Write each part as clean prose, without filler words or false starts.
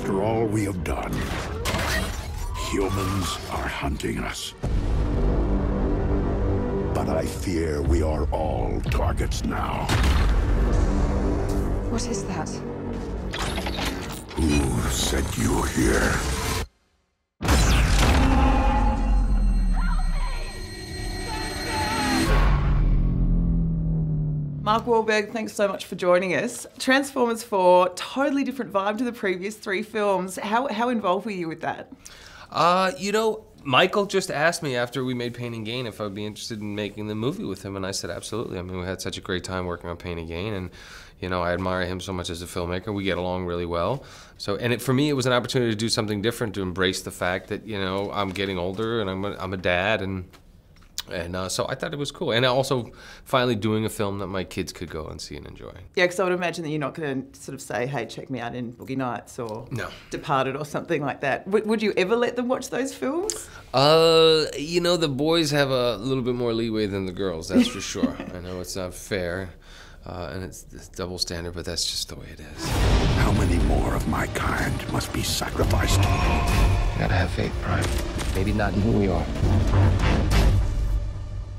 After all we have done, humans are hunting us. But I fear we are all targets now. What is that? Who sent you here? Mark Wahlberg, thanks so much for joining us. Transformers 4, totally different vibe to the previous 3 films. How involved were you with that? Michael just asked me after we made Pain and Gain if I'd be interested in making the movie with him, and I said absolutely. I mean, we had such a great time working on Pain and Gain, and I admire him so much as a filmmaker. We get along really well. So, for me, it was an opportunity to do something different, to embrace the fact that I'm getting older and I'm a dad, and so I thought it was cool. And also, finally doing a film that my kids could go and see and enjoy. Yeah, because I would imagine that you're not going to sort of say, hey, check me out in Boogie Nights or Departed or something like that. Would you ever let them watch those films? The boys have a little bit more leeway than the girls, that's for sure. I know it's not fair, and it's double standard, but that's just the way it is. How many more of my kind must be sacrificed? You gotta have faith, Brian. Maybe not in who we are,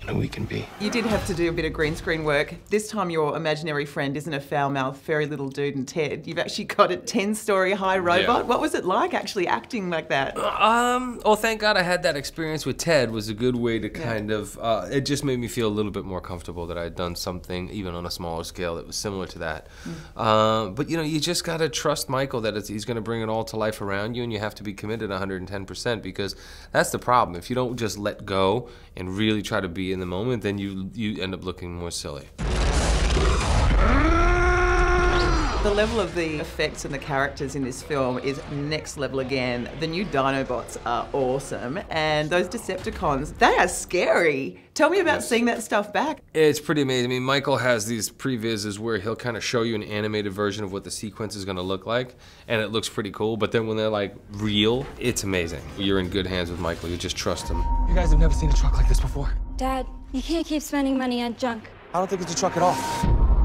who we can be. You did have to do a bit of green screen work. This time your imaginary friend isn't a foul-mouthed furry little dude and Ted. You've actually got a 10-story high robot. Yeah. What was it like actually acting like that? Oh, thank God I had that experience with Ted. Was a good way to kind of, it just made me feel a little bit more comfortable that I'd done something, even on a smaller scale, that was similar to that. But you just gotta trust Michael that he's gonna bring it all to life around you, and you have to be committed 110%, because that's the problem. If you don't just let go and really try to be in the moment, then you end up looking more silly. The level of the effects and the characters in this film is next level again. The new Dinobots are awesome, and those Decepticons, they are scary. Tell me about seeing that stuff back. It's pretty amazing. I mean, Michael has these previses where he'll kind of show you an animated version of what the sequence is going to look like, and it looks pretty cool, but then when they're like real, it's amazing. You're in good hands with Michael. You just trust him. You guys have never seen a truck like this before. Dad, you can't keep spending money on junk. I don't think it's a truck at all.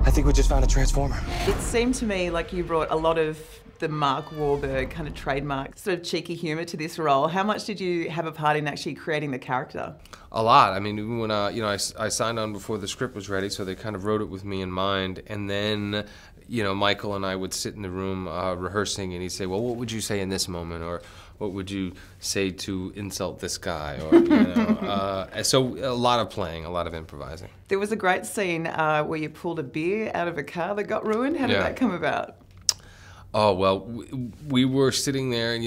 I think we just found a transformer. It seemed to me like you brought a lot of the Mark Wahlberg kind of trademark sort of cheeky humour to this role. How much did you have a part in actually creating the character? A lot. I mean, even when I signed on before the script was ready, so they kind of wrote it with me in mind. And then, Michael and I would sit in the room rehearsing, and he'd say, well, what would you say in this moment? Or what would you say to insult this guy? Or, so a lot of playing, a lot of improvising. There was a great scene where you pulled a beer out of a car that got ruined. How did that come about? Oh, well, we were sitting there, and,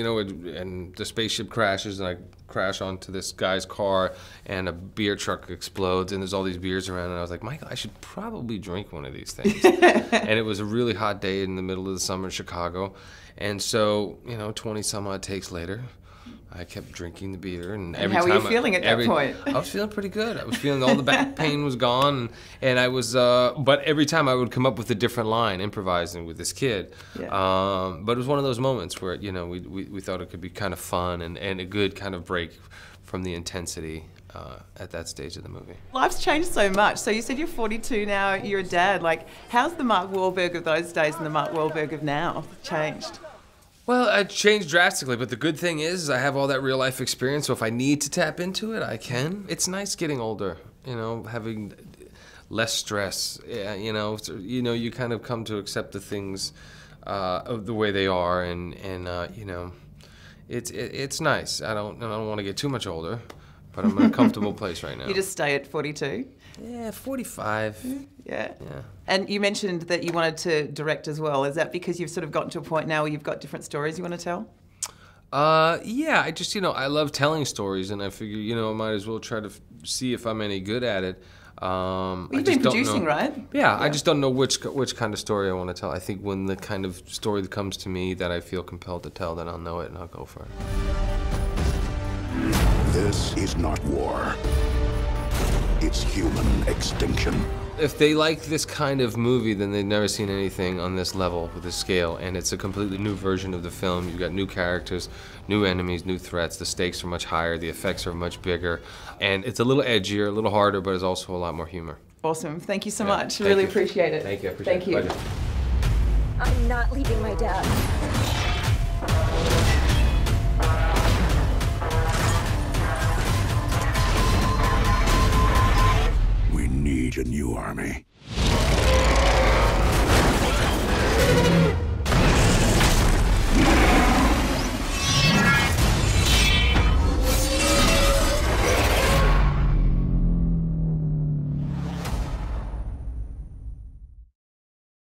and the spaceship crashes, and I crash onto this guy's car, and a beer truck explodes, and there's all these beers around, and I was like, Michael, I should probably drink one of these things. And it was a really hot day in the middle of the summer in Chicago, and so, 20-some-odd takes later, I kept drinking the beer, and every time. How were you feeling at that point? I was feeling pretty good. I was feeling all the back pain was gone, and I was. But every time I would come up with a different line, improvising with this kid. Yeah. But it was one of those moments where we thought it could be kind of fun and a good kind of break from the intensity at that stage of the movie. Life's changed so much. So you said you're 42 now. You're a dad. Like, how's the Mark Wahlberg of those days and the Mark Wahlberg of now changed? Well, it changed drastically, but the good thing is I have all that real life experience, so if I need to tap into it, I can. It's nice getting older, having less stress. You kind of come to accept the things of the way they are, and it's nice. I don't want to get too much older, but I'm in a comfortable place right now. You just stay at 42? Yeah, 45. Yeah. And you mentioned that you wanted to direct as well. Is that because you've sort of gotten to a point now where you've got different stories you want to tell? Yeah, I just, I love telling stories, and I figure, I might as well try to see if I'm any good at it. You've been producing, right? Yeah, I just don't know which kind of story I want to tell. I think when the kind of story that comes to me that I feel compelled to tell, then I'll know it and I'll go for it. This is not war. It's human extinction. If they like this kind of movie, then they've never seen anything on this level with this scale, and it's a completely new version of the film. You've got new characters, new enemies, new threats. The stakes are much higher, the effects are much bigger, and it's a little edgier, a little harder, but it's also a lot more humor. Awesome. Thank you so much. Really appreciate it. Thank you. I appreciate it. I'm not leaving my dad. We need a new army.